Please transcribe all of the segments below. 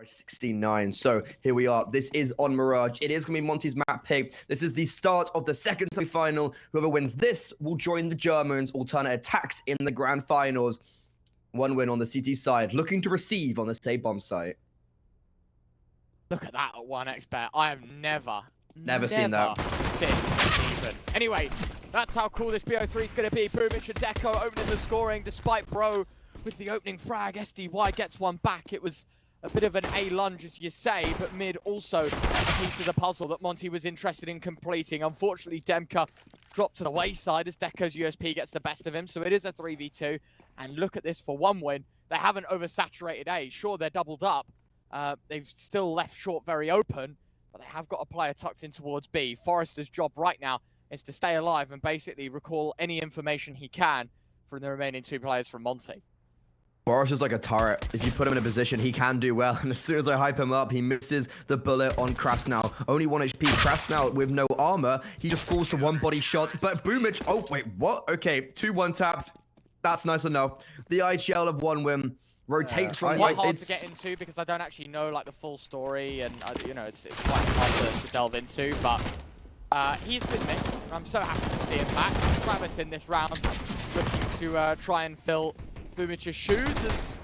69. So here we are. This is on Mirage. It is going to be Monty's map pick. This is the start of the second semi-final. Whoever wins this will join the Germans' alternate attacks in the grand finals. One win on the CT side, looking to receive on the Say Bomb site. Look at that at 1xbet. I have never seen that. Anyway, that's how cool this BO3 is going to be. Bumyc and Deko opening the scoring despite Bro with the opening frag. SDY gets one back. It was a bit of an A lunge, as you say, but mid also a piece of the puzzle that Monty was interested in completing. Unfortunately, Demka dropped to the wayside as Deko's USP gets the best of him, so it is a 3v2. And look at this for one win. They haven't oversaturated A. Sure, they're doubled up. They've still left short very open, but they have got a player tucked in towards B. Forrester's job right now is to stay alive and basically recall any information he can from the remaining two players from Monty. Forrester's like a turret. If you put him in a position, he can do well. And as soon as I hype him up, he misses the bullet on Krasnow. Only 1 HP. Krasnow with no armor. He just falls to one body shot. But Bumyc, oh, wait, what? Okay, 2 1-taps. That's nice enough. The IGL of 1 win. Rotates from quite hard to get into because I don't actually know like the full story, and you know it's quite hard to delve into. But he's been missed. I'm so happy to see him back. Travis in this round looking to try and fill Bumic's shoes as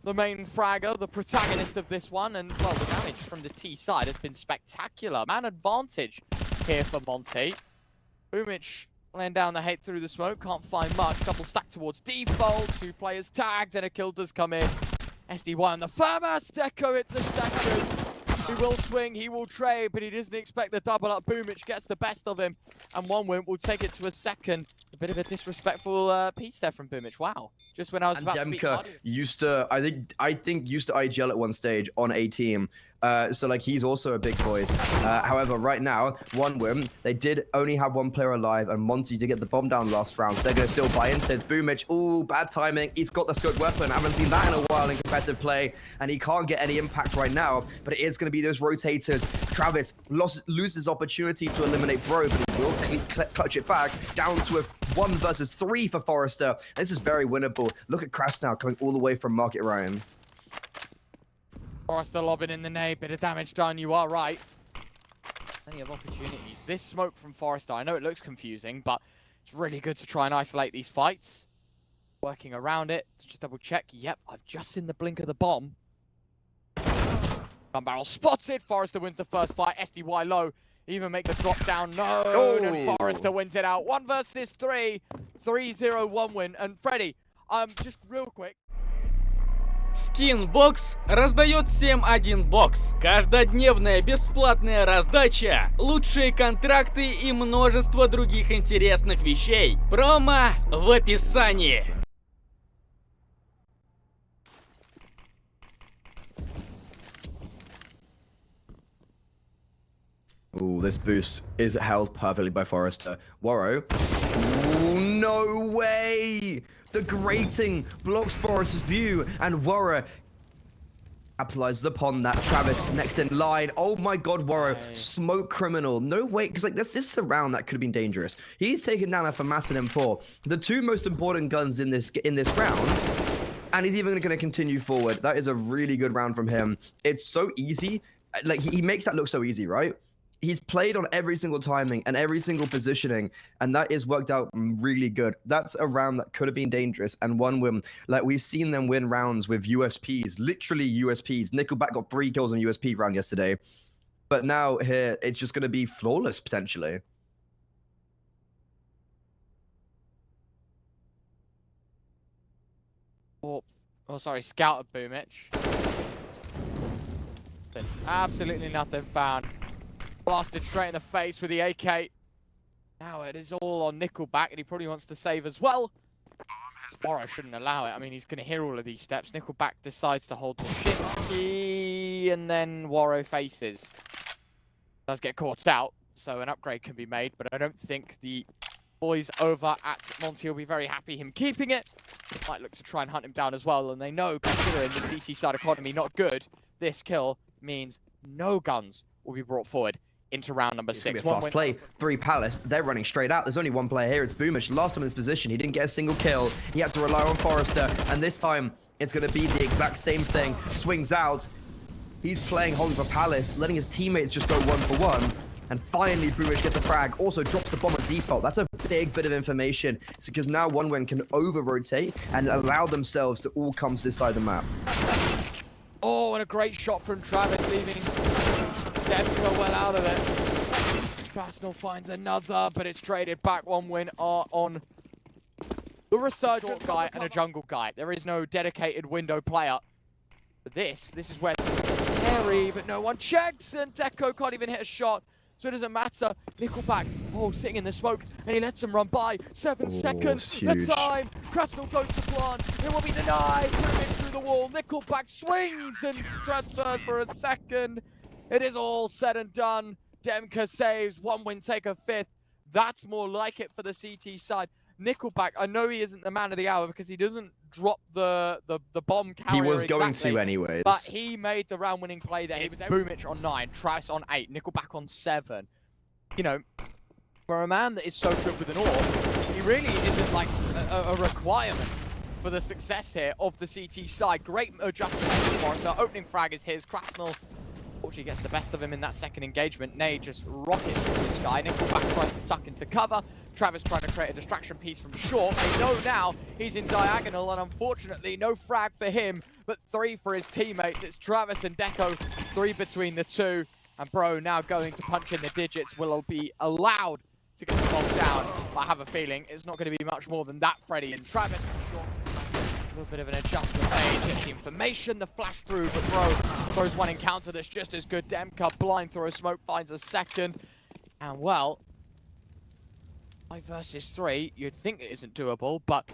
the main fragger, the protagonist of this one, and well, the damage from the T side has been spectacular. Man advantage here for Monty. Bumyc laying down the hate through the smoke, can't find much. Double stack towards default, 2 players tagged, and a kill does come in. SDY on the firmest, Deko it's a second. He will swing, he will trade, but he doesn't expect the double up. Bumyc gets the best of him, and 1 win will take it to a second. A bit of a disrespectful piece there from Bumyc. Wow. Just when I was about to speak Demka used to, I think used to IGL at one stage on a team. So like he's also a big voice. However, right now, 1 win. They did only have 1 player alive, and Monty did get the bomb down last round. So they're gonna still buy in. Said Bumyc, ooh, bad timing. He's got the scope weapon. I haven't seen that in a while in competitive play, and he can't get any impact right now. But it is gonna be those rotators. Travis loses opportunity to eliminate Bro, but he will clutch it back down to a 1 versus 3 for Forrester. This is very winnable. Look at Krasnow coming all the way from Market Ryan. Forrester lobbing in the nade, bit of damage done, you are right. Plenty of opportunities. This smoke from Forrester, I know it looks confusing, but it's really good to try and isolate these fights. Working around it, to just double check. Yep, I've just seen the blink of the bomb. Gun barrel spotted, Forrester wins the first fight, SDY low. Even make the drop down, no, and Forrester wins it out. 1 versus 3, 3-0 1 win. And Freddy, just real quick. Скинбокс раздает всем 1 бокс. Каждодневная бесплатная раздача, лучшие контракты и множество других интересных вещей. Промо в описании. Ooh, this boost is held perfectly by Forrester. Warrow. Ooh, no way! The grating blocks Forrester's view, and Warrow capitalizes upon that. Travis next in line. Oh my god, Warrow. Smoke criminal. No way, because like this is a round that could have been dangerous. He's taken down a FAMAS and M4. The 2 most important guns in this round. And he's even going to continue forward. That is a really good round from him. It's so easy. Like he makes that look so easy, right? He's played on every single timing and every single positioning, and that is worked out really good. That's a round that could have been dangerous, and 1 win. Like, we've seen them win rounds with USPs, literally USPs. Nickelback got 3 kills on USP round yesterday, but now here, it's just going to be flawless, potentially. Oh, sorry, scouted Bumyc. Absolutely nothing found. Blasted straight in the face with the AK. Now it is all on Nickelback, and he probably wants to save as well. Warrow shouldn't allow it. I mean, he's going to hear all of these steps. Nickelback decides to hold the shift, and then Warrow faces. Does get caught out, so an upgrade can be made, but I don't think the boys over at Monty will be very happy him keeping it. Might look to try and hunt him down as well, and they know, considering the CC side economy not good, this kill means no guns will be brought forward into round number 6. It's gonna be a fast play. 3 Palace. They're running straight out. There's only 1 player here. It's Bumyc. Last time in this position, he didn't get a single kill. He had to rely on Forrester, and this time it's going to be the exact same thing. Swings out. He's playing holding for Palace, letting his teammates just go 1-for-1. And finally, bumыч gets a frag, also drops the bomb at default. That's a big bit of information. It's because now OneWin can over-rotate and allow themselves to all come to this side of the map. Oh, and a great shot from Travis, leaving Deco well out of it. Krasnal finds another, but it's traded back. OneWin are on the resurgent guy and a jungle guy. There is no dedicated window player. This is where it's scary, but no one checks, and Deco can't even hit a shot. So it doesn't matter. Nickelback, sitting in the smoke, and he lets him run by. 7 seconds, the time. Krasnal goes to plant. It will be denied. Put him in through the wall. Nickelback swings and transfers for a second. It is all said and done. Demka saves. OneWin take a 5th. That's more like it for the CT side. Nickelback, I know he isn't the man of the hour because he doesn't drop the bomb carrier. He was going to anyways. But he made the round-winning play there. It's bumыч on 9, Travis on 8, Nickelback on 7. You know, for a man that is so good with an AWP, he really isn't like a requirement for the success here of the CT side. Great adjustment for us. The opening frag is his. Krasnal unfortunately gets the best of him in that second engagement. Nade just rockets through the sky. Nickelback tries to tuck into cover. Travis trying to create a distraction piece from short. They know now he's in diagonal, and unfortunately no frag for him, but 3 for his teammates. It's Travis and Deco, 3 between the two. And Bro now going to punch in the digits will be allowed to get the bomb down. But I have a feeling it's not going to be much more than that, Freddy. And Travis from short. A little bit of an adjustment made, gets the information, the flash through, but Bro throws one encounter that's just as good. Demka blind through a smoke, finds a second. And well, 5 versus 3, you'd think it isn't doable, but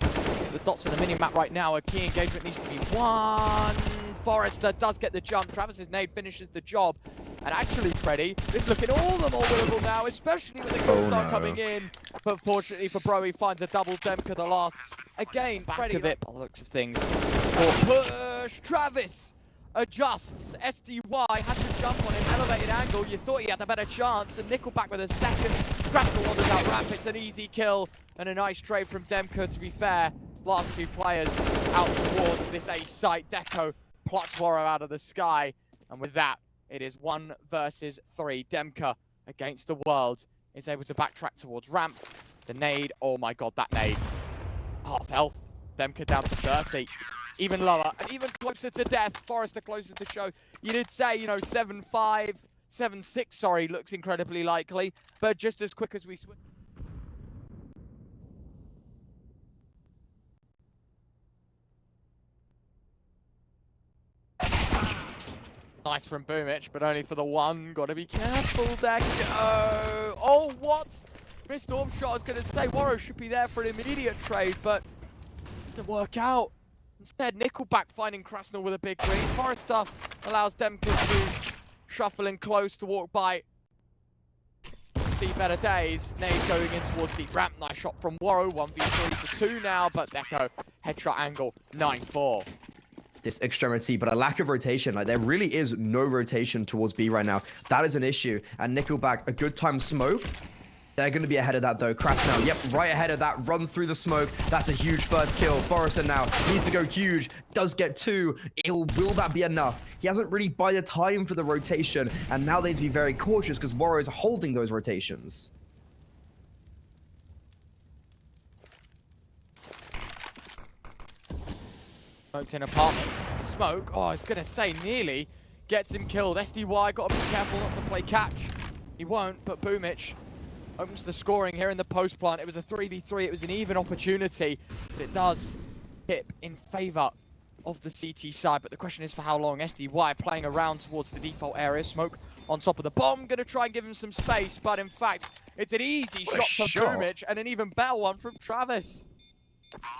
the dots on the mini-map right now, a key engagement needs to be won. Forrester does get the jump. Travis's nade finishes the job. And actually, Freddy, it's looking all the more winnable now, especially with the kill start coming in. But fortunately for Bro, he finds a double Demka the last. Again, back of it, by the looks of things. For push, Travis adjusts. SDY has to jump on him, elevated angle. You thought he had a better chance, and Nickelback with a second. Krasnal wanders out ramp. It's an easy kill and a nice trade from Demka, to be fair. Last 2 players out towards this A site. Deco plucks Waro out of the sky, and with that, it is 1 versus 3. Demka against the world is able to backtrack towards ramp. The nade, oh my god, that nade. Half health. Demka down to 30. Even lower and even closer to death. Forrester closes the show. You did say, you know, 7-5, 7-6, sorry, looks incredibly likely. But just as quick as we switch. Nice from bumыч, but only for the one. Gotta be careful, Deco. Oh, what? Missed AWP shot. I was gonna say Waro should be there for an immediate trade, but didn't work out. Instead, Nickelback finding Krasnal with a big green. Forrester allows Demka to shuffle in close to walk by. See better days. Nade going in towards the ramp. Nice shot from Waro. 1v3 to 2 now, but Deco headshot angle 9-4. This extremity, but a lack of rotation. Like, there really is no rotation towards B right now. That is an issue. And Nickelback, a good time smoke. They're going to be ahead of that, though. Krasnal, yep, right ahead of that. Runs through the smoke. That's a huge first kill. Forrester now needs to go huge. Does get 2. Will that be enough? He hasn't really bought the time for the rotation. And now they need to be very cautious because Waro is holding those rotations. Smokes in apartments. The smoke, I was going to say, nearly gets him killed. SDY got to be careful not to play catch. He won't, but bumыч opens the scoring here in the post plant. It was a 3v3. It was an even opportunity, but it does tip in favor of the CT side. But the question is for how long. SDY playing around towards the default area. Smoke on top of the bomb. Going to try and give him some space, but in fact, it's an easy shot from bumыч and an even better one from Travis.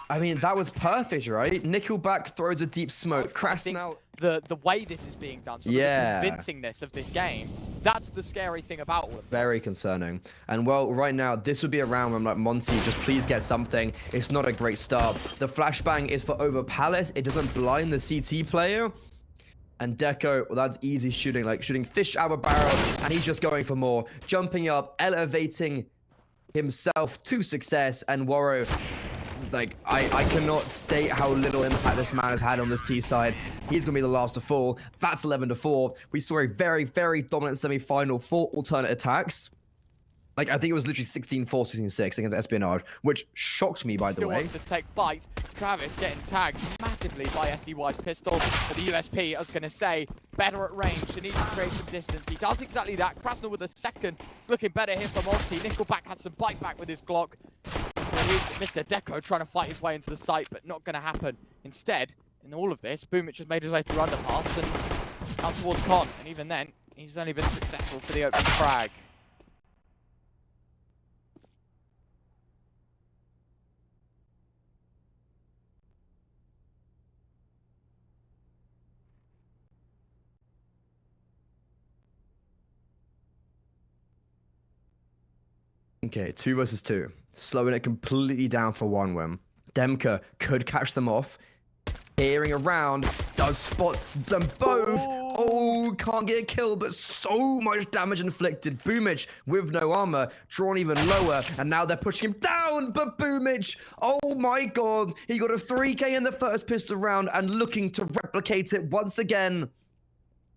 I mean, that was perfect, right? Nickelback throws a deep smoke. Krasnal. The way this is being done, so the convincingness of this game, that's the scary thing about all of this. Very concerning. And well, right now, this would be a round where I'm like, Monty, just please get something. It's not a great start. The flashbang is for over Palace. It doesn't blind the CT player. And Deco, well, that's easy shooting, like shooting fish out of a barrel. And he's just going for more. Jumping up, elevating himself to success. And Waro like, I cannot state how little impact this man has had on this T side. He's going to be the last to fall. That's 11-4. We saw a very, very dominant semi-final for alternate attacks. Like, I think it was literally 16-4, 16-6 against Espionage, which shocked me, by the way. Still wants to take fight. Travis getting tagged massively by SDY's pistol. But the USP, I was going to say, better at range. He needs to create some distance. He does exactly that. Krasnal with a second. It's looking better here for Monty. Nickelback has some bite back with his Glock. So here's Mr. Deko trying to fight his way into the site, but not going to happen. Instead, in all of this, bumych has made his way through underpass and out towards Con. And even then, he's only been successful for the opening frag. Okay, 2 versus 2. Slowing it completely down for 1 win. Demka could catch them off. Peering around, does spot them both. Oh, can't get a kill, but so much damage inflicted. bumych with no armor, drawn even lower, and now they're pushing him down, but bumych, oh my god, he got a 3k in the first pistol round and looking to replicate it once again.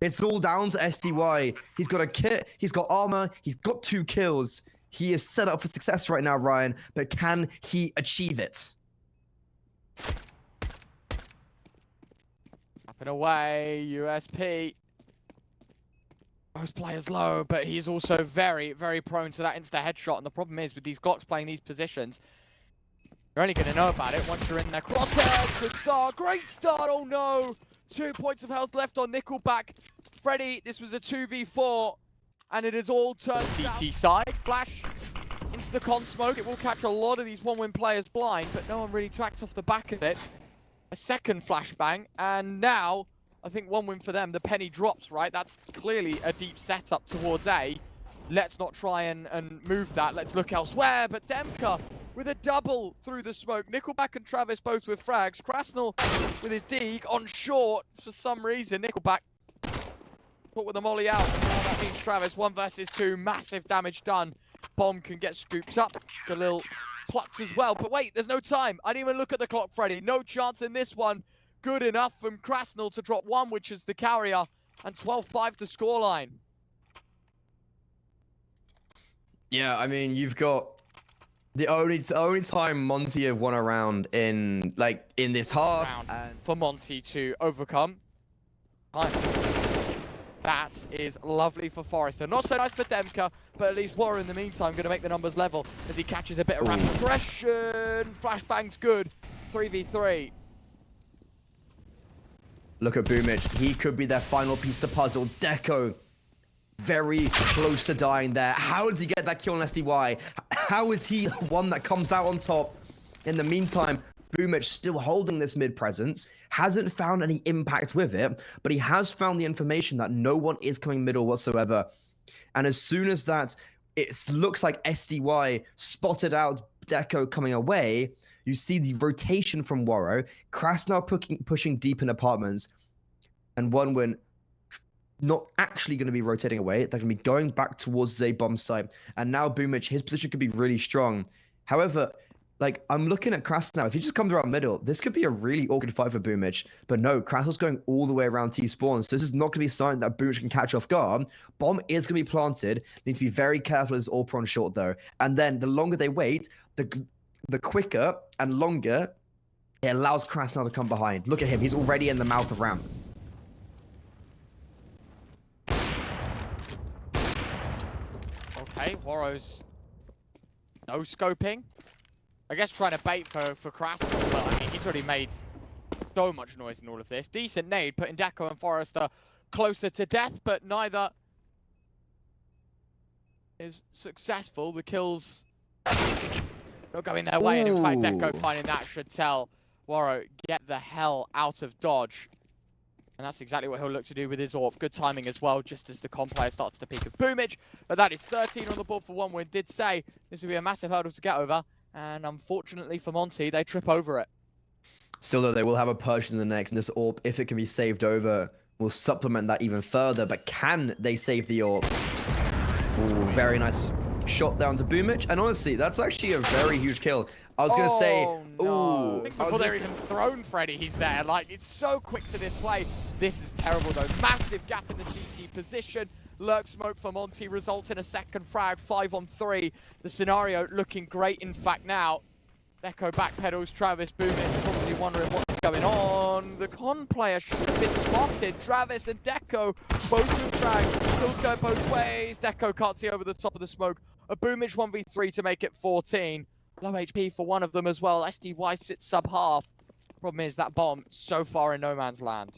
It's all down to SDY. He's got a kit, he's got armor, he's got 2 kills. He is set up for success right now, Ryan, but can he achieve it? Up and away, USP. Most players low, but he's also very, very prone to that insta headshot. And the problem is with these Glocks playing these positions, you're only going to know about it once you're in there. Crosshairs, good start, great start. Oh no, 2 points of health left on Nickelback. Freddy, this was a 2v4. And it is all turned CT side. Flash into the con smoke. It will catch a lot of these 1-win players blind, but no one really tracks off the back of it. A second flashbang, and now I think 1 win for them. The penny drops, right? That's clearly a deep setup towards A. Let's not try and move that. Let's look elsewhere. But Demka with a double through the smoke. Nickelback and Travis both with frags. Krasnal with his dig on short for some reason. Nickelback caught with the molly out. Now that means Travis 1 versus 2, massive damage done. Bomb can get scooped up. The little plucked as well. But wait, there's no time. I didn't even look at the clock, Freddy. No chance in this one. Good enough from Krasnal to drop 1, which is the carrier, and 12-5 the scoreline. Yeah, I mean, you've got the only time Monty have won a round in this half And for Monty to overcome. That is lovely for Forrester. Not so nice for Demka, but at least Warren in the meantime going to make the numbers level as he catches a bit of rapid aggression. Flashbang's good. 3v3. Look at bumych. He could be their final piece of the puzzle. Deko, very close to dying there. How does he get that kill on SDY? How is he the one that comes out on top? In the meantime, bumych still holding this mid presence, hasn't found any impact with it, but he has found the information that no one is coming middle whatsoever. And as soon as that, it looks like SDY spotted out Deko coming away, you see the rotation from Warrow, Krasnal pushing deep in apartments, and 1 win not actually going to be rotating away. They're going to be going back towards a bomb site. And now bumych, his position could be really strong. However, I'm looking at Krasnal. If he just comes around middle, this could be a really awkward fight for bumych. But no, Krasnal's going all the way around T-spawn. So this is not going to be something that bumych can catch off guard. Bomb is going to be planted. Need to be very careful as all prawn short, though. And then the longer they wait, the quicker and longer it allows Krasnal to come behind. Look at him. He's already in the mouth of ramp. Okay, Warrow's no scoping. I guess trying to bait for Krasnal, but I mean, he's already made so much noise in all of this. Decent nade, putting Deko and Forrester closer to death, but neither is successful. The kills not going their way, and in fact, Deko finding that should tell Warrow, get the hell out of dodge. And that's exactly what he'll look to do with his AWP. Good timing as well, just as the comp player starts to peek of bumych. But that is 13 on the board for 1 win. Did say this would be a massive hurdle to get over. And unfortunately for Monty, they trip over it. Still though, they will have a purge in the next. And this AWP, if it can be saved over, will supplement that even further. But can they save the AWP? Ooh, very nice shot down to bumych, and honestly, that's actually a very huge kill. I was gonna say, no. ooh, Before they're even thrown Freddy, he's there. Like, it's so quick to this play. This is terrible though. Massive gap in the CT position. Lurk smoke for Monty results in a second frag, 5 on 3. The scenario looking great, in fact, now. Deko backpedals, Travis, bumych, probably wondering what's going on. The con player should have been spotted. Travis and Deko, both with frag. Kills go both ways. Deko can't see over the top of the smoke. A bumych 1v3 to make it 14. Low HP for one of them as well. SDY sits sub half. Problem is that bomb so far in no man's land.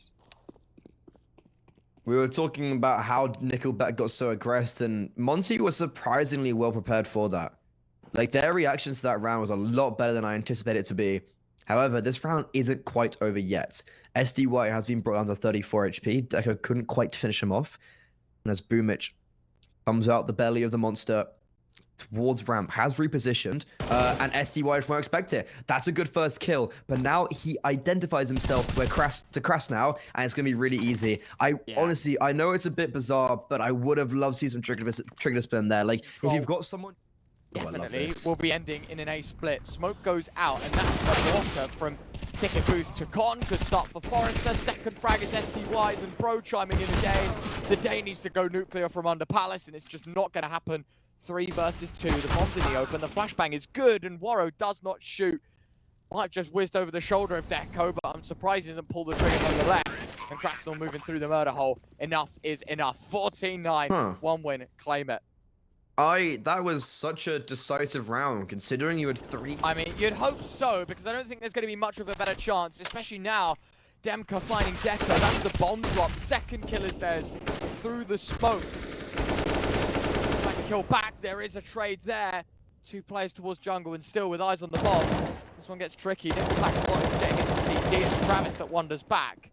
We were talking about how Nickelback got so aggressive, and Monty was surprisingly well prepared for that. Like, their reactions to that round was a lot better than I anticipated it to be. However, this round isn't quite over yet. SDY has been brought down to 34 HP. Deko couldn't quite finish him off. And as bumych comes out the belly of the monster towards ramp, has repositioned, and SDY just won't expect it. That's a good first kill, but now he identifies himself to Crass now, and it's going to be really easy. Honestly, I know it's a bit bizarre, but I would have loved to see some trigger discipline there. Like, if you've got someone... Definitely will be ending in an A split. Smoke goes out, and that's the water from Ticket Booth to Con. Good start for Forrester. Second frag is SDYs and Bro chiming in again. The day needs to go nuclear from under Palace, and it's just not going to happen. 3 versus 2. The bomb's in the open. The flashbang is good, and Warrow does not shoot. Might have just whizzed over the shoulder of Deko, but I'm surprised he doesn't pull the trigger nonetheless. And Krasnal moving through the murder hole. Enough is enough. 14-9. 1 win. Claim it. That was such a decisive round, considering you had 3... I mean, you'd hope so, because I don't think there's going to be much of a better chance, especially now. Demka finding Deko. That's the bomb drop. Second kill is theirs through the smoke. Nice kill back. There is a trade there. 2 players towards jungle, and still with eyes on the bomb. This one gets tricky. Nickelback is getting into CT. It's Travis that wanders back.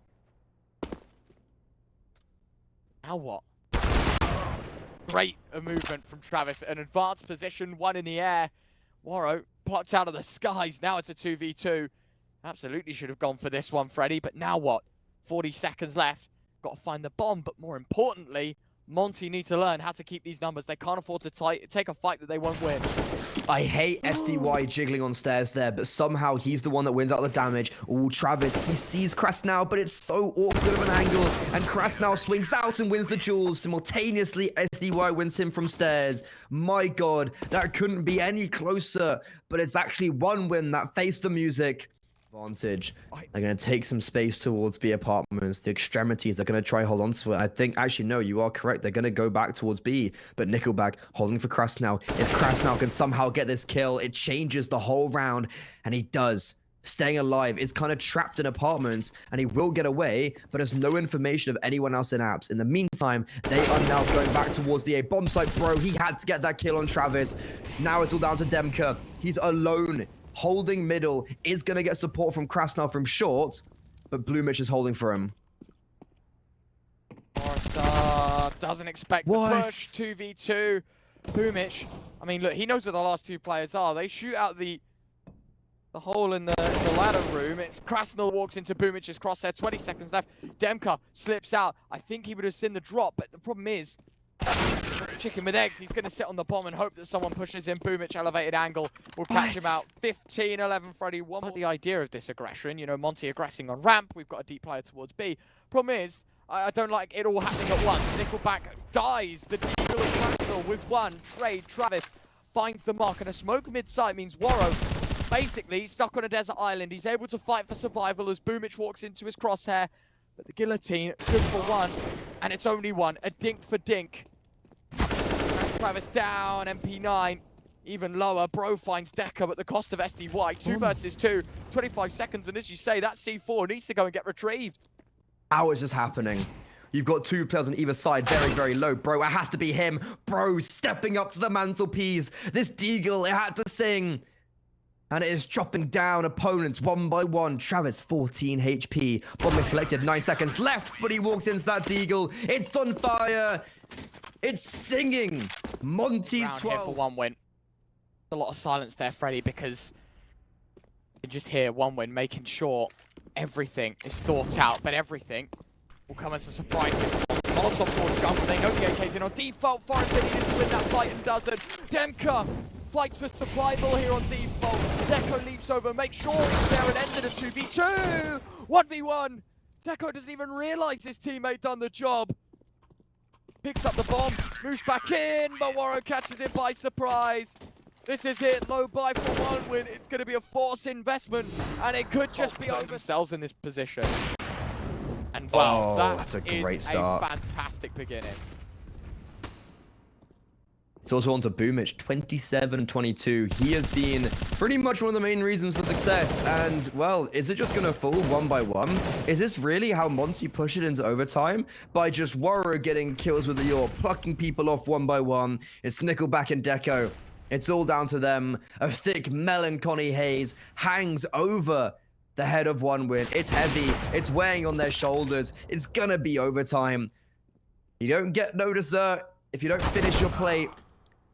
Now what? Great a movement from Travis. An advanced position, 1 in the air. Warrow plucked out of the skies. Now it's a 2v2. Absolutely should have gone for this one, Freddy. But now what? 40 seconds left. Got to find the bomb. But more importantly, Monty need to learn how to keep these numbers. They can't afford to take a fight that they won't win. I hate SDY jiggling on stairs there, but somehow he's the one that wins out the damage. Oh, Travis, he sees Krasnal, but it's so awkward of an angle, and Krasnal swings out and wins the duel. Simultaneously, SDY wins him from stairs. My God, that couldn't be any closer, but it's actually 1 win that faced the music. Advantage. They're going to take some space towards B apartments. The extremities are going to try hold on to it. I think, actually, no, you are correct. They're going to go back towards B, but Nickelback holding for Krasnal. If Krasnal can somehow get this kill, it changes the whole round, and he does. Staying alive is kind of trapped in apartments, and he will get away, but there's no information of anyone else in apps. In the meantime, they are now going back towards the A bomb site. Bro, he had to get that kill on Travis. Now it's all down to Demka. He's alone. Holding middle, is going to get support from Krasnal from short, but bumych is holding for him. Forrester doesn't expect the push. 2v2. bumych, I mean, look, he knows where the last 2 players are. They shoot out the hole in the ladder room. It's Krasnal walks into bumych's crosshair. 20 seconds left. Demka slips out. I think he would have seen the drop, but the problem is, chicken with eggs. He's going to sit on the bomb and hope that someone pushes him. bumych elevated angle will catch him out. 15-11, Freddy. One with the idea of this aggression. You know, Monty aggressing on ramp. We've got a deep player towards B. Problem is, I don't like it all happening at once. Nickelback dies. The Deagle of Krasnal with 1 trade. Travis finds the mark, and a smoke mid-site means Warrow basically stuck on a desert island. He's able to fight for survival as bumych walks into his crosshair. But the guillotine, good for 1, and it's only 1. A dink for dink. Travis down, MP9, even lower. Bro finds Deko at the cost of SDY. 2 versus 2, 25 seconds, and as you say, that C4 needs to go and get retrieved. How is this happening? You've got 2 players on either side, very, very low. Bro, it has to be him. Bro, stepping up to the mantelpiece. This Deagle, it had to sing. And it is chopping down opponents 1 by 1. Travis, 14 HP. Bomb is collected, 9 seconds left, but he walks into that Deagle. It's on fire. It's singing. Monty's 12. Here for 1 win. A lot of silence there, Freddy, because you just hear 1 win, making sure everything is thought out, but everything will come as a surprise. Molotov towards jungle. They know the AK's in on default. Forrester needed to win that fight and doesn't. Demka fights for survival here on default. Deko leaps over, makes sure he's there and ended a 2v2. 1v1. Deko doesn't even realize his teammate done the job. Picks up the bomb, moves back in, but Warro catches him by surprise. This is it, low buy for one win. It's going to be a forced investment, and it could just be over themselves in this position. And wow, that's a great start. A fantastic beginning. It's also on to bumych, 27-22. He has been pretty much one of the main reasons for success. And, well, is it just going to fall one by one? Is this really how Monty pushed it into overtime? By just Warro getting kills with the York, plucking people off one by one. It's Nickelback and Deko. It's all down to them. A thick, melancholy haze hangs over the head of one win. It's heavy. It's weighing on their shoulders. It's going to be overtime. You don't get no dessert if you don't finish your plate.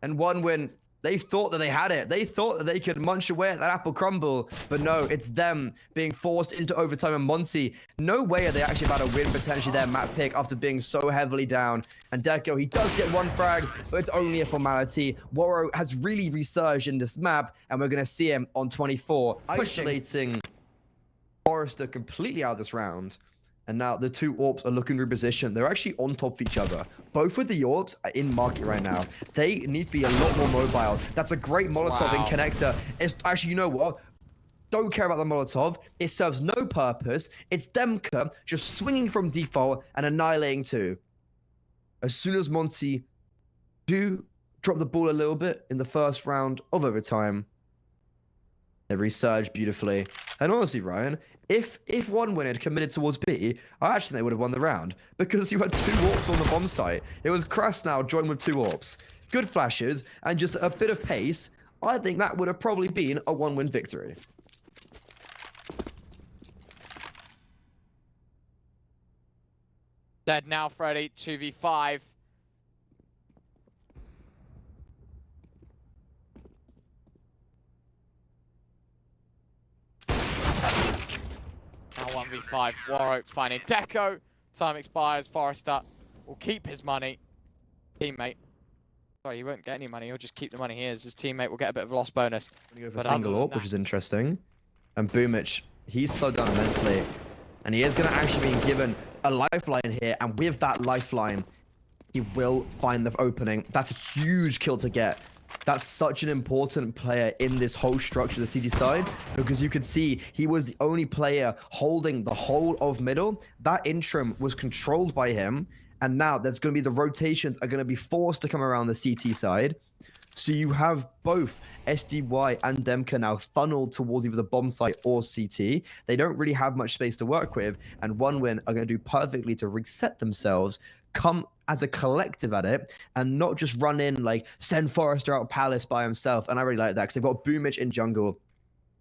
And one win, they thought that they had it. They thought that they could munch away at that apple crumble. But no, it's them being forced into overtime. And Monty, no way are they actually about to win potentially their map pick after being so heavily down. And Deko, he does get one frag, but it's only a formality. Warro has really resurged in this map, and we're going to see him on 24, isolating Forrester completely out of this round. And now the two AWPs are looking to reposition. They're actually on top of each other. Both of the AWPs are in market right now. They need to be a lot more mobile. That's a great Molotov in connector. It's actually, you know what? Don't care about the Molotov. It serves no purpose. It's Demka just swinging from default and annihilating two. As soon as Monty do drop the ball a little bit in the first round of overtime, they resurged beautifully. And honestly, Ryan, if one win had committed towards B, I actually think they would have won the round. Because you had two AWPs on the bomb site. It was Krasnow joined with two AWPs. Good flashes, and just a bit of pace. I think that would have probably been a one-win victory. Dead now, Freddy, 2v5. Now 1v5, Warro finding Deko. Time expires, Forrester will keep his money. Teammate. Sorry, he won't get any money, he'll just keep the money here. His teammate will get a bit of a loss bonus. Go for a single AWP, which is interesting. And bumych, he's slowed down immensely. And he is going to actually be given a lifeline here. And with that lifeline, he will find the opening. That's a huge kill to get. That's such an important player in this whole structure, the CT side, because you could see he was the only player holding the whole of middle. That interim was controlled by him, and now there's going to be the rotations are going to be forced to come around the CT side. So you have both SDY and Demka now funneled towards either the bomb site or CT. They don't really have much space to work with, and one win are going to do perfectly to reset themselves, come as a collective at it, and not just run in, like, send Forrester out Palace by himself. And I really like that, because they've got bumych in jungle.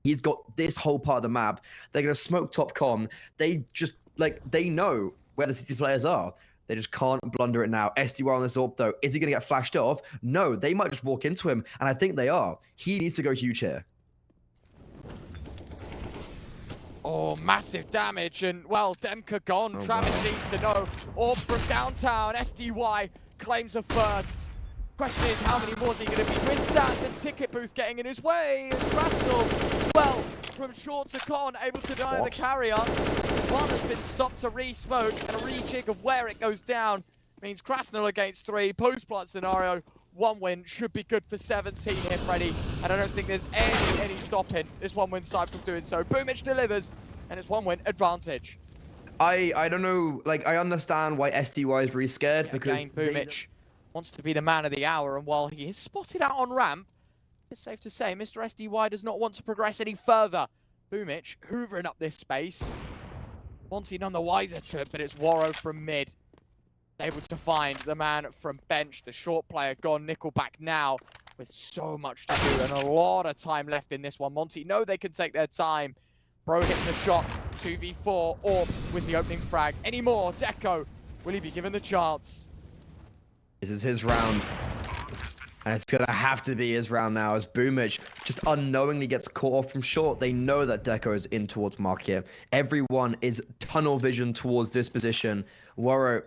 He's got this whole part of the map. They're going to smoke top con. They just, like, they know where the CT players are. They just can't blunder it now. SDY on this AWP, though. Is he going to get flashed off? No, they might just walk into him, and I think they are. He needs to go huge here. Oh, massive damage, and, well, Demka gone. Travis seems to know. AWP from downtown. SDY claims a first. Question is, how many more is he going to be? With that, the ticket booth getting in his way. And Crystal, well, from short to con, able to deny the carrier. One has been stopped to re-smoke, and a rejig of where it goes down means Krasnell against 3. Post-plant scenario, one win should be good for 17 here, Freddy. And I don't think there's any stopping this one win side from doing so. bumych delivers, and it's one win advantage. I don't know, like, I understand why SDY is really scared, because again, bumych wants to be the man of the hour, and while he is spotted out on ramp, it's safe to say Mr. SDY does not want to progress any further. bumych hoovering up this space. Monty none the wiser to it, but it's Warro from mid. Able to find the man from bench, the short player gone. Nickelback now with so much to do and a lot of time left in this one. Monty know they can take their time. Bro hitting the shot, 2v4, or with the opening frag. Any more? Deko, will he be given the chance? This is his round. And it's going to have to be his round now, as bumych just unknowingly gets caught off from short. They know that Deko is in towards mark here. Everyone is tunnel vision towards this position. Warro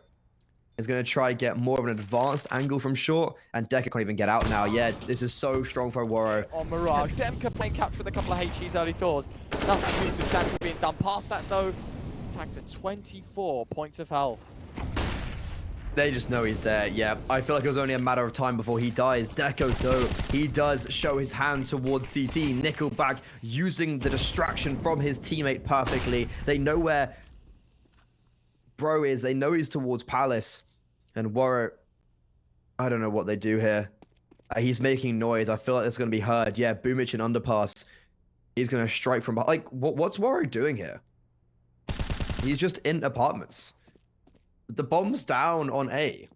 is going to try get more of an advanced angle from short, and Deco can't even get out now. Yeah, this is so strong for Waro. On Mirage, Demka playing catch with a couple of HEs early doors. Nothing too substantial being done past that though. Tagged to 24 points of health. They just know he's there. Yeah, I feel like it was only a matter of time before he dies. Deco, though, he does show his hand towards CT. Nickelback using the distraction from his teammate perfectly. They know where Bro is. They know he's towards Palace. And Waro, I don't know what they do here. He's making noise. I feel like it's going to be heard. Yeah, Bumich and underpass. He's going to strike from... Like, what's Waro doing here? He's just in apartments. The bomb's down on A.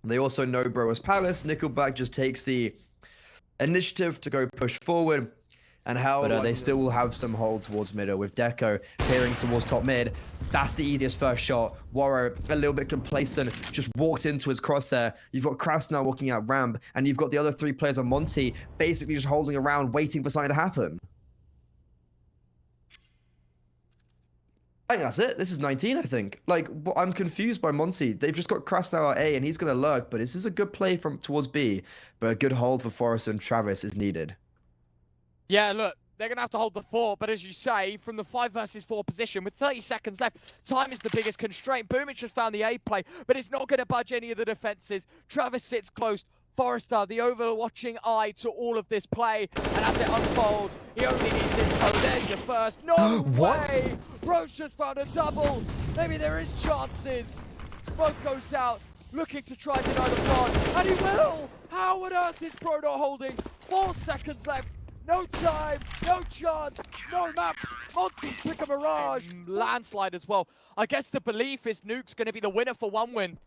They also know Bro is Palace. Nickelback just takes the initiative to go push forward. And how they still will have some hold towards middle with Deco peering towards top mid. That's the easiest first shot. Waro, a little bit complacent, just walked into his crosshair. You've got Kraus now walking out ramp, and you've got the other three players on Monty basically just holding around, waiting for something to happen. I think that's it. This is 19, I think. Like, I'm confused by Monty. They've just got Kraus now at A, and he's going to lurk, but this is a good play from towards B. But a good hold for Forrester and Travis is needed. Yeah, look, they're going to have to hold the fort, but as you say, from the 5 versus 4 position, with 30 seconds left, time is the biggest constraint. Bumich has found the A play, but it's not going to budge any of the defenses. Travis sits close. Forrester, the overwatching eye to all of this play, and as it unfolds, he only needs it. Oh, there's your first. No way! Roach just found a double. Maybe there is chances. Both goes out, looking to try to deny the front, and he will! How on earth is Pro not holding? 4 seconds left. No time, no chance, no map. Monty's pick a Mirage. Landslide as well. I guess the belief is Nuke's going to be the winner for one win.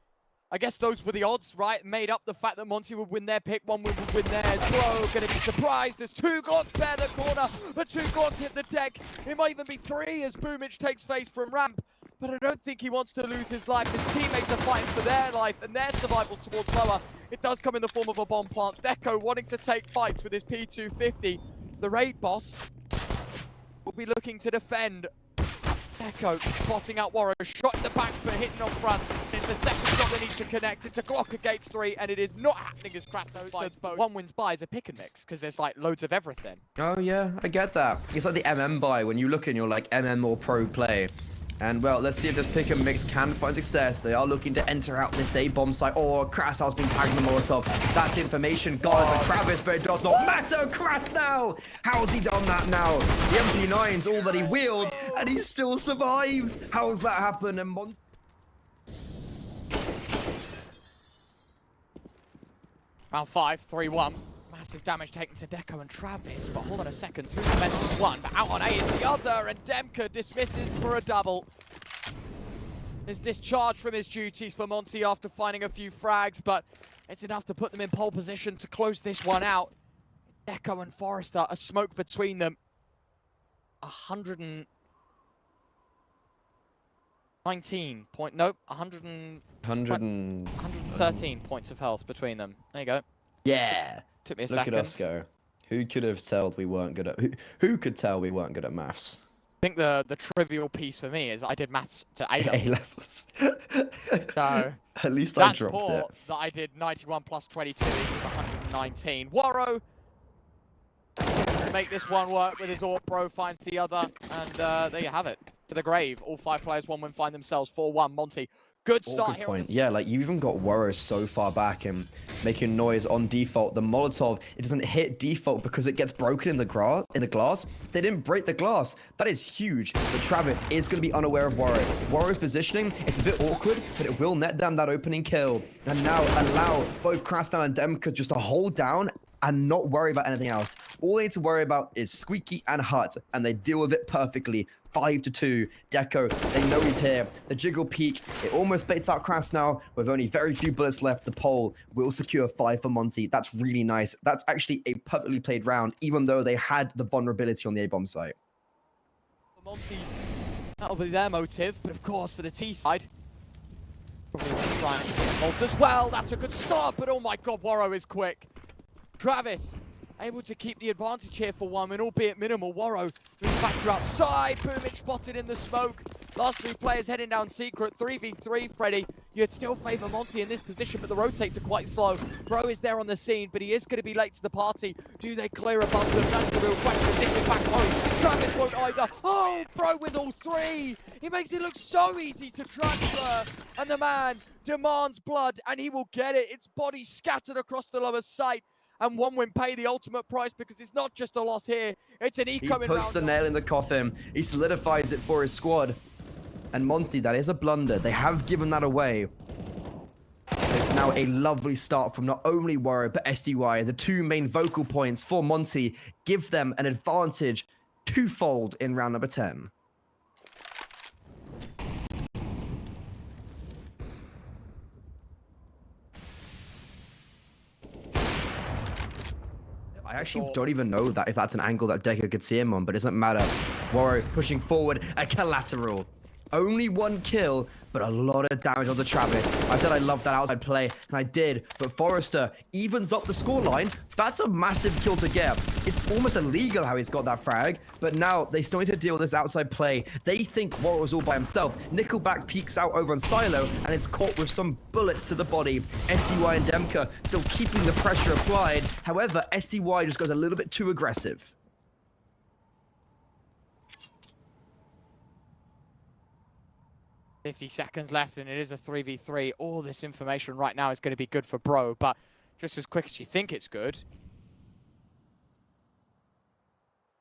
I guess those were the odds, right? Made up the fact that Monty would win their pick, one win would win theirs. Bro, gonna be surprised. There's 2 Glocks spare the corner, but 2 Glocks hit the deck. It might even be 3 as Bumich takes face from ramp. But I don't think he wants to lose his life. His teammates are fighting for their life and their survival towards lower. It does come in the form of a bomb plant. Deco wanting to take fights with his P250. The raid boss will be looking to defend. Deco spotting out Waro, shot in the back but hitting on front. It's the second shot that needs to connect. It's a Glock against 3 and it is not happening as Kraus knows. So one wins buy is a pick and mix because there's like loads of everything. Oh yeah, I get that. It's like the MM buy when you look and you're like MM or pro play. And well, let's see if this pick and mix can find success. They are looking to enter out this A bomb site. Oh, Kraus being tagged in the Molotov. That's information gone to Travis, but it does not matter. Kraus now! How's he done that now? The MP9's all that he wields, and he still survives. How's that happen? And Round 5, 3-1. Massive damage taken to Deco and Travis, but hold on a second. Through the best is one, but out on A is the other, and Demka dismisses for a double. Is discharged from his duties for Monty after finding a few frags, but it's enough to put them in pole position to close this one out. Deco and Forrester, a smoke between them. 113 points of health between them. There you go. yeah. Took me a Look second. at us go. Who could have told we weren't good at who could tell we weren't good at maths? I think the trivial piece for me is I did maths to A levels. So At least I that's dropped poor it. that I did 91 plus 22 equals 119. Waro to make this one work with his AWP, Bro finds the other, and there you have it. To the grave. All 5 players, 1 win, find themselves 4-1. Monty. Good start Good here. point. Yeah, like you even got Waro so far back and making noise on default. The Molotov, it doesn't hit default because it gets broken in the glass. They didn't break the glass. That is huge. But Travis is going to be unaware of Waro. Waro's positioning, it's a bit awkward, but it will net down that opening kill. And now allow both Crashdown and Demka just to hold down and not worry about anything else. All they need to worry about is Squeaky and Hut, and they deal with it perfectly. 5-2. Deco, they know he's here. The jiggle peak, it almost baits out Kraus now. With only very few bullets left, the pole will secure 5 for Monty. That's really nice. That's actually a perfectly played round, even though they had the vulnerability on the A-bomb site. Monty, that'll be their motive, but of course for the T side, probably trying to get involved as well. That's a good start, but oh my god, Waro is quick. Travis able to keep the advantage here for 1 win, albeit minimal. Waro moves back to outside. Bumich spotted in the smoke. Last 3 players heading down secret. 3v3, Freddy. you'd still favor Monty in this position, but the rotates are quite slow. Bro is there on the scene, but he is going to be late to the party. Do they clear above them? That's the real question. Dipping back home. Travis won't either. Oh, Bro with all three. He makes it look so easy to transfer. And the man demands blood, and he will get it. Its body scattered across the lower site. And OneWin pay the ultimate price because it's not just a loss here. It's an eco in round. He puts the nail in the coffin. He solidifies it for his squad. And Monty, that is a blunder. They have given that away. It's now a lovely start from not only Warrior, but SDY. The two main vocal points for Monty give them an advantage twofold in round number 10. I actually don't even know that if that's an angle that Deko could see him on, but it doesn't matter. Warrior pushing forward, a collateral. Only one kill, but a lot of damage on the Travis. I said I loved that outside play, and I did, but Forrester evens up the scoreline. That's a massive kill to get. It's almost illegal how he's got that frag, but now they still need to deal with this outside play. They think Warrior was all by himself. Nickelback peeks out over on Silo, and is caught with some bullets to the body. SDY and Demka still keeping the pressure applied. However, SDY just goes a little bit too aggressive. 50 seconds left, and it is a 3v3. All this information right now is going to be good for Bro, but just as quick as you think it's good.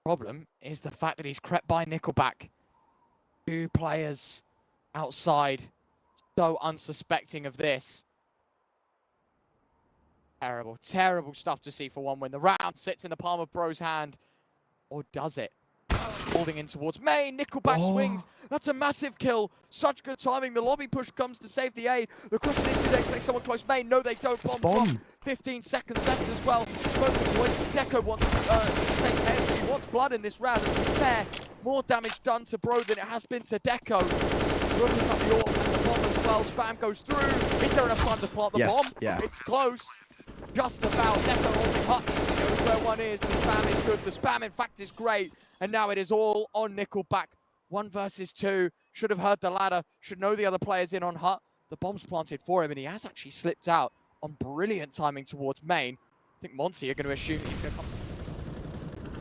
Problem is the fact that he's crept by Nickelback. Two players outside, so unsuspecting of this. Terrible, terrible stuff to see for OneWin. The round sits in the palm of Bro's hand, or does it? Holding in towards main, Nickelback swings. That's a massive kill. Such good timing. The lobby push comes to save the aid. The question is, do they expect someone close main? No, they don't. Bomb drop. 15 seconds left as well. Deko wants to take air. He wants blood in this round. And to be fair, more damage done to Bro than it has been to Deko. Looking up the AWP and the bomb as well. Spam goes through. Is there enough time to plant the bomb? Yeah. It's close. Just about. Deko holding hut. He knows where one is. The spam is good. The spam, in fact, is great. And now it is all on Nickelback. 1 versus 2. Should have heard the ladder. Should know the other players in on hut. The bomb's planted for him, and he has actually slipped out on brilliant timing towards main. I think Monty are going to assume he's going to come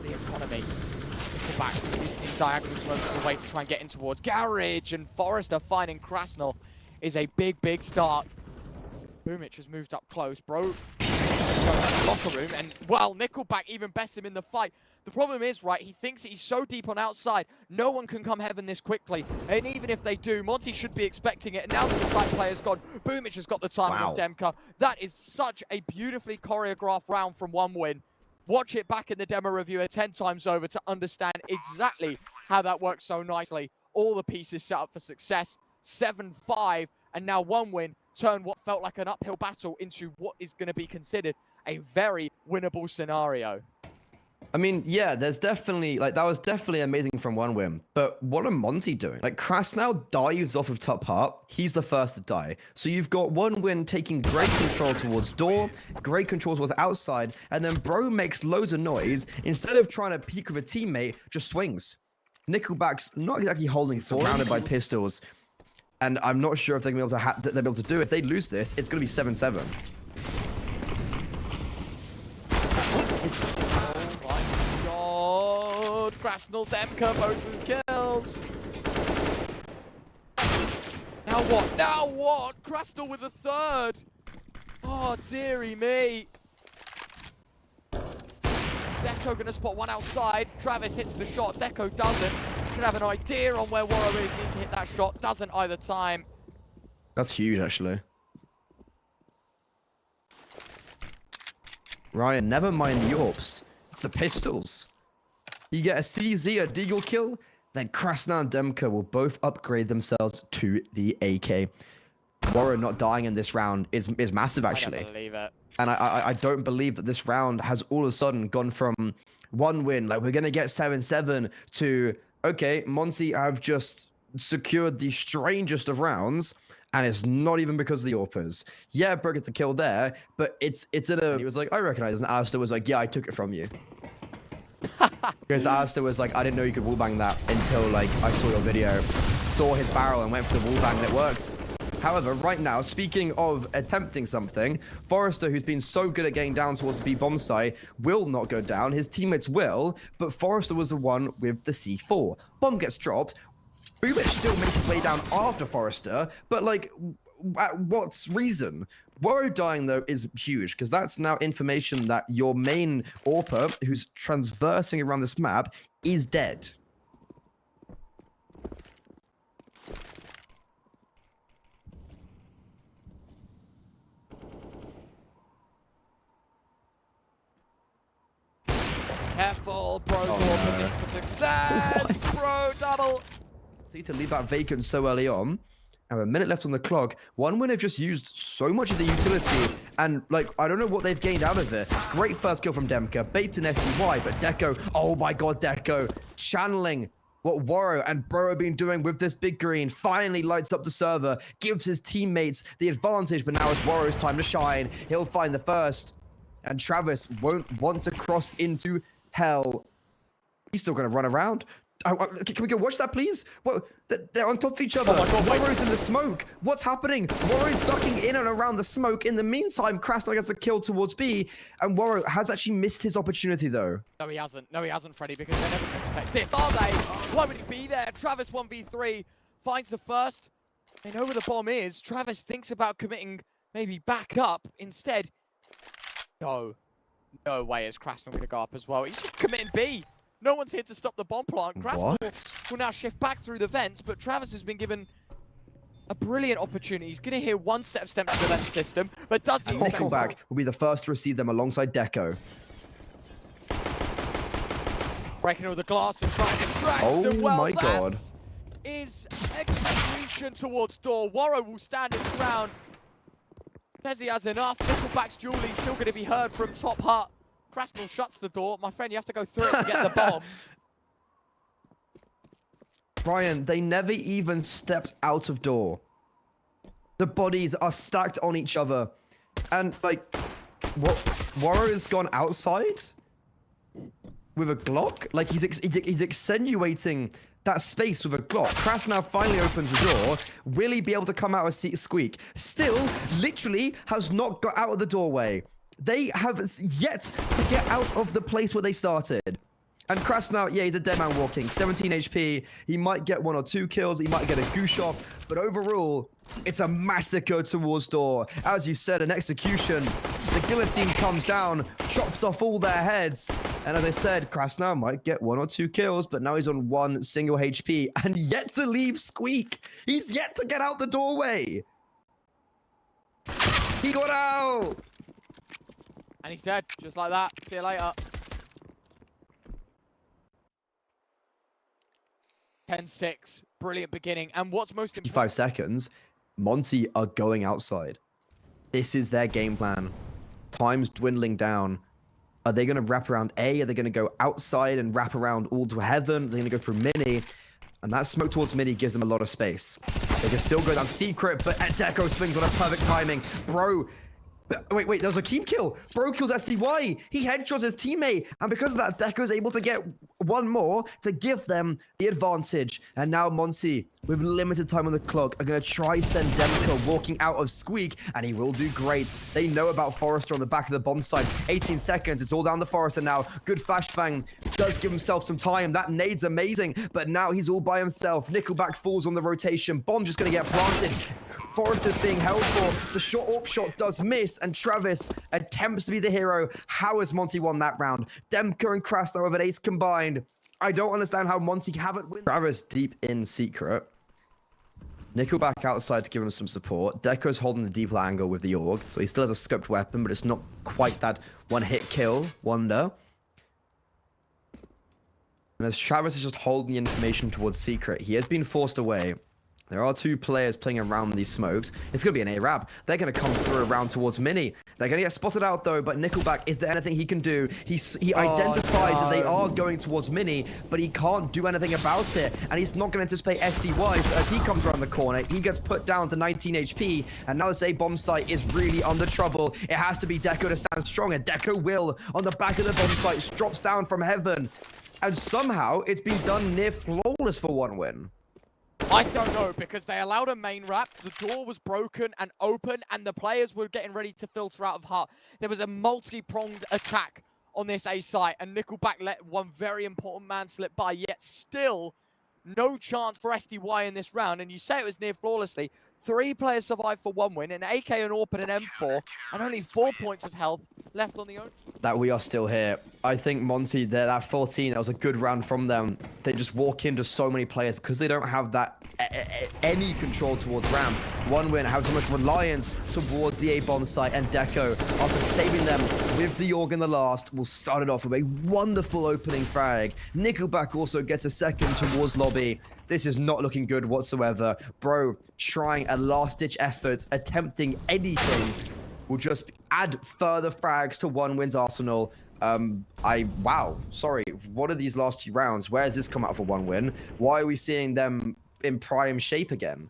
the economy. Nickelback using these diagonal smokes as a way to try and get in towards Garage, and Forrester finding Krasnal is a big, big start. Bumych has moved up close. Bro locker room, and well, Nickelback even bests him in the fight. The problem is, right, he thinks he's so deep on outside, no one can come heaven this quickly. And even if they do, Monty should be expecting it. And now that the side player's gone, Bumych has got the timing on Demka. That is such a beautifully choreographed round from OneWin. Watch it back in the demo reviewer 10 times over to understand exactly how that works so nicely. All the pieces set up for success. 7-5, and now OneWin turn what felt like an uphill battle into what is going to be considered a very winnable scenario. I mean, yeah, there's definitely, like, that was definitely amazing from OneWin. But what are Monty doing? Like, Krasnal dives off of top part. He's the first to die. So you've got OneWin taking great control towards door, great control towards outside, and then Bro makes loads of noise. Instead of trying to peek with a teammate, just swings. Nickelback's not exactly holding, surrounded by pistols. And I'm not sure if they're going to be able to do it. If they lose this, it's going to be 7-7. Krasnal, Demka, both with kills. Now what? Now what? Krasnal with a third. Oh, dearie me. Deko gonna spot one outside. Travis hits the shot. Deko doesn't. Should have an idea on where Warrior is. Needs to hit that shot. Doesn't either time. That's huge, actually. Ryan, never mind the AWPs. It's the pistols. You get a CZ, a Deagle kill, then Krasnal and Demka will both upgrade themselves to the AK. Warrior not dying in this round is massive, actually. I don't believe it. And I don't believe that this round has all of a sudden gone from OneWin, like we're going to get 7-7, to, okay, Monty have just secured the strangest of rounds, and it's not even because of the AWPers. Yeah, Bro gets a kill there, but it's in a... He was like, I recognize, and Alistair was like, yeah, I took it from you. Because Alistair was like, I didn't know you could wallbang that until, like, I saw your video, saw his barrel and went for the wallbang and it worked. However, right now, speaking of attempting something, Forrester, who's been so good at getting down towards the B bomb site, will not go down. His teammates will, but Forrester was the one with the C4. Bomb gets dropped. bumyc still makes his way down after Forrester, but like, at what reason? Worro dying though is huge, because that's now information that your main AWPer, who's transversing around this map, is dead. Careful, bro. No. For success. Bro, double. See, to leave that vacant so early on. And a minute left on the clock. One win have just used so much of the utility. And, like, I don't know what they've gained out of it. Great first kill from Demka. Bait and SDY, but Deko. Oh my god, Deko. Channeling what Worro and Bro have been doing with this big green. Finally lights up the server. Gives his teammates the advantage. But now it's Worro's time to shine. He'll find the first. And Travis won't want to cross into hell. He's still going to run around. Can we go watch that, please? What? They're on top of each other. Oh my god, Worro's in the smoke. What's happening? Worro's ducking in and around the smoke. In the meantime, Krasnov gets the kill towards B, and Worro has actually missed his opportunity, though. No, he hasn't. No, he hasn't, Freddy, because they never expect this, are they? Why would he be there? Travis 1v3 finds the first. They know where the bomb is. Travis thinks about committing maybe back up. Instead, no way is Krasnov going to go up as well. He's just committing B. No one's here to stop the bomb plant. Krasnov will now shift back through the vents, but Travis has been given a brilliant opportunity. He's going to hear one set of steps to the vent system, but does he? Nickelback will be the first to receive them alongside Deko. Breaking all the glass and trying to distract. Oh well, my god. Is execution towards door. Worro will stand his ground. Says he has enough. Nickelback's Julie still going to be heard from top hut. Krasnov shuts the door. My friend, you have to go through it to get the bomb. Brian, they never even stepped out of door. The bodies are stacked on each other. And, like, what? Worro's gone outside with a Glock? Like, he's extenuating that space with a Glock. Krasnov finally opens the door. Will he be able to come out of Squeak? Still, literally, has not got out of the doorway. They have yet to get out of the place where they started. And Krasnov, yeah, he's a dead man walking. 17 HP. He might get 1 or 2 kills. He might get a goose off. But overall, it's a massacre towards door. As you said, an execution. The guillotine comes down, chops off all their heads. And as I said, Krasnov might get 1 or 2 kills, but now he's on 1 single HP and yet to leave Squeak. He's yet to get out the doorway. He got out. And he's dead, just like that. See you later. 10-6, brilliant beginning. And what's most important... 5 seconds, Monty are going outside. This is their game plan. Time's dwindling down. Are they going to wrap around A? Are they going to go outside and wrap around all to heaven? Are they going to go through mini? And that smoke towards mini gives them a lot of space. They can still go down secret, but Deko swings on a perfect timing. Bro... Wait, there was a team kill. Bro kills SDY. He headshots his teammate. And because of that, Deko's able to get 1 more to give them the advantage. And now Monty, with limited time on the clock, are going to try send Demka walking out of Squeak. And he will do great. They know about Forrester on the back of the bomb side. 18 seconds. It's all down to Forrester now. Good flashbang. Does give himself some time. That nade's amazing. But now he's all by himself. Nickelback falls on the rotation. Bomb just going to get planted. Forrester's being held for. The short AWP shot does miss, and Travis attempts to be the hero. How has Monty won that round? Demka and Krasnov with an ace combined. I don't understand how Monty haven't won. Travis deep in secret. Nickelback outside to give him some support. Deko's holding the deep angle with the AUG, so he still has a scoped weapon, but it's not quite that one-hit kill wonder. And as Travis is just holding the information towards secret, he has been forced away. There are 2 players playing around these smokes. It's going to be an A-Rab. They're going to come through around towards mini. They're going to get spotted out, though, but Nickelback, is there anything he can do? He identifies that they are going towards mini, but he can't do anything about it, and he's not going to anticipate SDY, so as he comes around the corner, he gets put down to 19 HP, and now this A-bomb site is really under trouble. It has to be Deko to stand strong, and Deko will, on the back of the bomb site, drops down from heaven, and somehow it's been done near flawless for 1 win. I don't know, because they allowed a main wrap, the door was broken and open, and the players were getting ready to filter out of Hut. There was a multi-pronged attack on this A site, and Nickelback let one very important man slip by, yet still no chance for SDY in this round, and you say it was near flawlessly. 3 players survived for 1 win, an AK, an AWP, and an M4, and only 4 points of health left on the own. That we are still here. I think Monty, that 14, that was a good round from them. They just walk into so many players because they don't have that any control towards ramp. 1 win, have so much reliance towards the A-bomb site, and Deko, after saving them with the AUG in the last, will start it off with a wonderful opening frag. Nickelback also gets a second towards lobby. This is not looking good whatsoever. Bro, trying a last-ditch effort, attempting anything, will just add further frags to 1win's arsenal. Wow, sorry, what are these last 2 rounds? Where has this come out for 1 win? Why are we seeing them in prime shape again?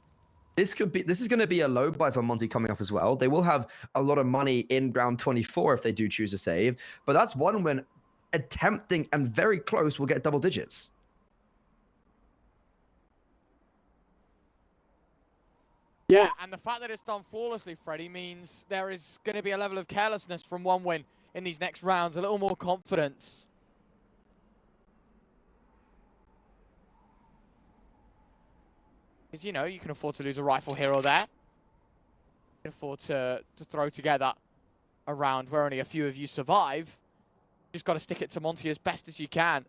This is going to be a low buy for Monty coming up as well. They will have a lot of money in round 24 if they do choose to save, but that's 1 win attempting and very close will get double digits. Yeah, and the fact that it's done flawlessly, Freddie, means there is going to be a level of carelessness from 1 win in these next rounds, a little more confidence. Because, you know, you can afford to lose a rifle here or there. You can afford to throw together a round where only a few of you survive. You just got to stick it to Monty as best as you can.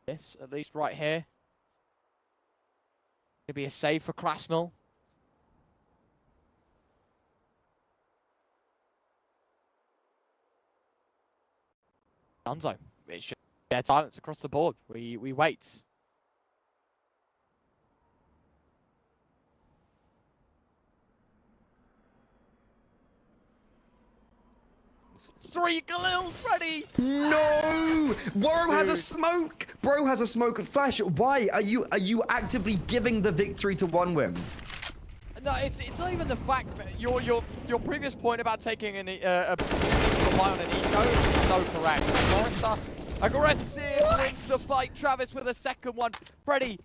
This, at least right here. Gonna be a save for Krasnal. Dunzo. It's just dead silence across the board. We wait. Three Galil, Freddy! No! Warren has a smoke! Bro has a smoke flash. Why? Are you actively giving the victory to 1 win? No, it's not even the fact that your previous point about taking a rely on an eco is so correct. Forrester, aggressive, wins the fight. Travis with a second one. Freddy,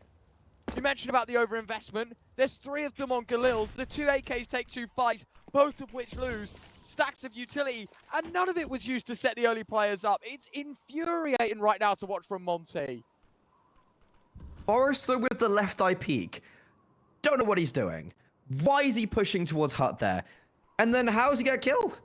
you mentioned about the overinvestment. There's 3 of them on Galils. The 2 AKs take 2 fights, both of which lose. Stacks of utility, and none of it was used to set the early players up. It's infuriating right now to watch from Monty. Forrester with the left eye peek. Don't know what he's doing. Why is he pushing towards Hut there? And then how does he get killed?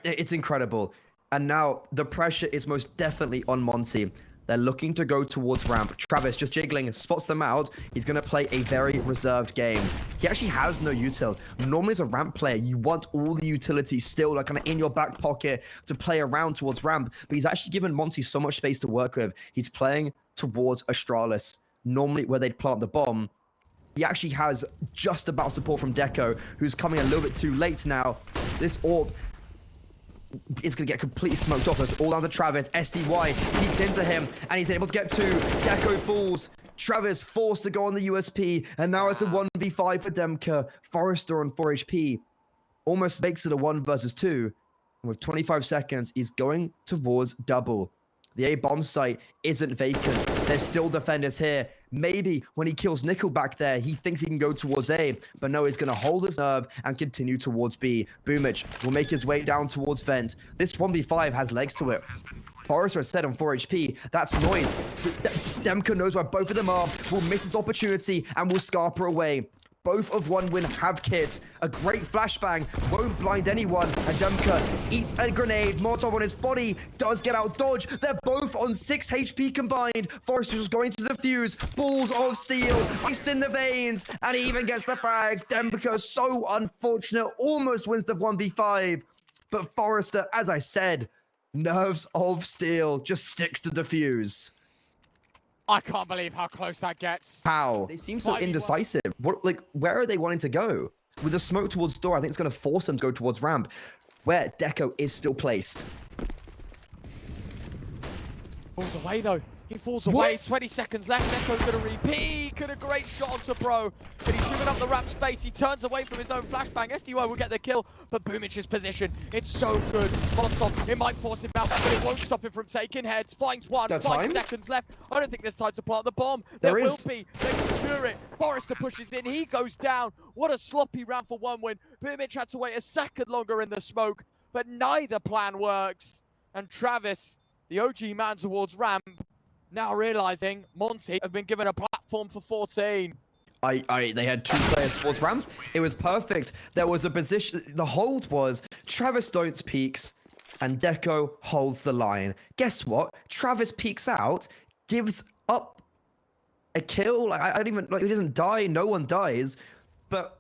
It's incredible. And now the pressure is most definitely on Monty. They're looking to go towards ramp. Travis just jiggling, spots them out. He's going to play a very reserved game. He actually has no util. Normally as a ramp player, you want all the utility still like kind of in your back pocket to play around towards ramp. But he's actually given Monty so much space to work with. He's playing towards Astralis, normally where they'd plant the bomb. He actually has just about support from Deko, who's coming a little bit too late now. This AWP is going to get completely smoked off. It's all down to Travis. SDY peeks into him, and he's able to get 2. Deko falls. Travis forced to go on the USP, and now it's a 1v5 for Demka. Forrester on 4 HP. Almost makes it a 1 versus 2. And with 25 seconds, he's going towards double. The A-bomb site isn't vacant. There's still defenders here. Maybe when he kills Nickelback there, he thinks he can go towards A, but no, he's going to hold his nerve and continue towards B. Bumich will make his way down towards Vent. This 1v5 has legs to it. Forrester is set on 4 HP. That's noise. Demka knows where both of them are, will miss his opportunity, and will scarper away. Both of 1 win have kits. A great flashbang won't blind anyone. And Demka eats a grenade. Molotov on his body does get out dodge. They're both on 6 HP combined. Forrester's going to defuse. Balls of steel. Ice in the veins. And he even gets the frag. Demka, so unfortunate. Almost wins the 1v5. But Forrester, as I said, nerves of steel. Just sticks to defuse. I can't believe how close that gets. How? They seem so indecisive. What, like, where are they wanting to go? With the smoke towards door, I think it's going to force them to go towards ramp, where Deko is still placed. Falls away, though. He falls away, What? 20 seconds left, Deko's gonna repeat, and a great shot onto Pro, but he's given up the ramp space, he turns away from his own flashbang, SDY will get the kill, but bumycz's position, it's so good, Molotov, it might force him out, but it won't stop him from taking heads, finds one, 5 seconds left, I don't think there's time to plant the bomb, there will be, they secure it, Forrester pushes in, he goes down, what a sloppy round for one win, bumycz had to wait a second longer in the smoke, but neither plan works, and Travis, the OG man towards ramp, now realizing Monty have been given a platform for 14. They had 2 players towards ramp. It was perfect. There was a position. The hold was Travis don't peeks, and Deko holds the line. Guess what? Travis peeks out, gives up a kill. Like, I don't even like. He doesn't die. No one dies. But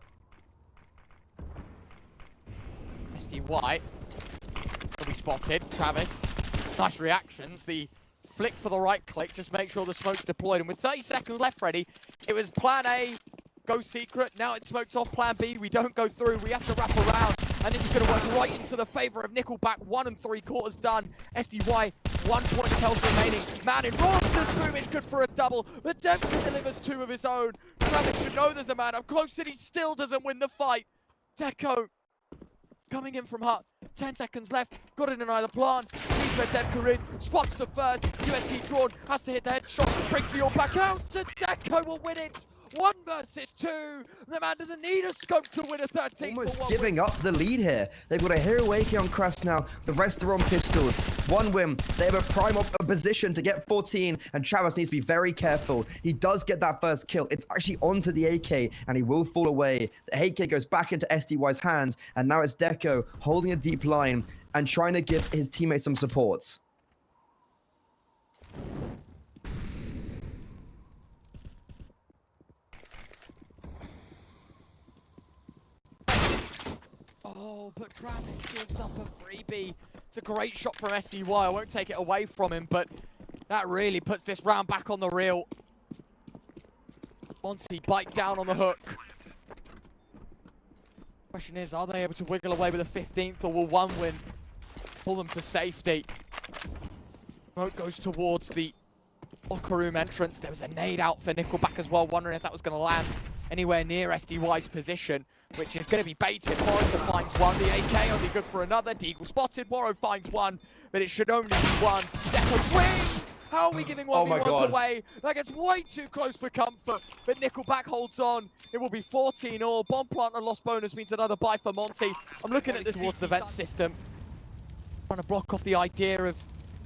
SD White will be spotted. Travis, nice reactions. The flick for the right click, just make sure the smoke's deployed. And with 30 seconds left, Freddy, it was plan A, go secret. Now it's smoked off plan B. We don't go through. We have to wrap around. And this is going to work right into the favor of Nickelback. 1 3/4 done. SDY, 1 point health remaining. Man in Rosters, bumycz good for a double. But Dempsey delivers 2 of his own. Travis should know there's a man up close, and he still doesn't win the fight. Deko coming in from Hut. 10 seconds left. Got it in either plant. Sees where Deko is. Spots the first. USP drawn. Has to hit the headshot. Brings the all back out. So Deko will win it. 1 versus 2. The man doesn't need a scope to win a 13th. almost giving up the lead here. They've got a hero AK on Crest now. The rest are on pistols. 1 win. They have a prime position to get 14, and Travis needs to be very careful. He does get that first kill. It's actually onto the AK, and he will fall away. The AK goes back into SDY's hands, and now it's Deko holding a deep line and trying to give his teammates some support. Oh, but Travis gives up a freebie. It's a great shot from SDY. I won't take it away from him, but that really puts this round back on the reel. Monty bite down on the hook. Question is, are they able to wiggle away with a 15th, or will 1 win pull them to safety? Smoke goes towards the locker room entrance. There was a nade out for Nickelback as well, wondering if that was going to land anywhere near SDY's position, which is going to be baited. Forrester finds 1. The AK only good for another. Deagle spotted. Warrow finds 1, but it should only be 1. Deko swings! How are we giving 1v1s away? That gets way too close for comfort, but Nickelback holds on. It will be 14 all. Bomb plant and lost bonus means another buy for Monty. I'm looking at this towards the vent system, trying to block off the idea of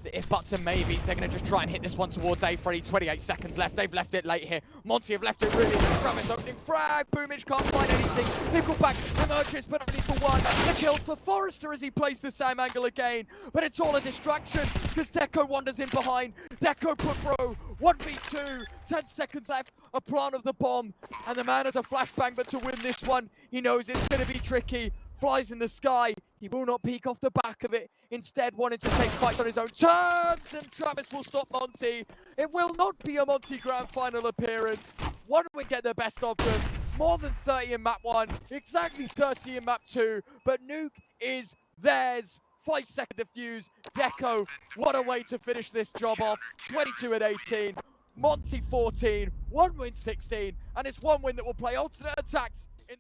the if buts and maybes. They're going to just try and hit this one towards A. Freddy, 28 seconds left. They've left it late here. Monty have left it really. Travis opening frag. bumycz can't find anything. Nickelback emerges, but only for 1. The kills for Forrester as he plays the same angle again. But it's all a distraction because Deko wanders in behind. Deko put Bro 1v2. 10 seconds left. A plant of the bomb. And the man has a flashbang, but to win this one, he knows it's going to be tricky. Flies in the sky. He will not peek off the back of it. Instead, wanted to take fight on his own terms, and Travis will stop Monty. It will not be a Monty Grand Final appearance. 1 would get the best of them. More than 30 in map 1, exactly 30 in map 2, but Nuke is theirs. 5-second defuse. Deko, what a way to finish this job off. 22 at 18. Monty 14, 1 win 16, and it's 1 win that will play alternate attacks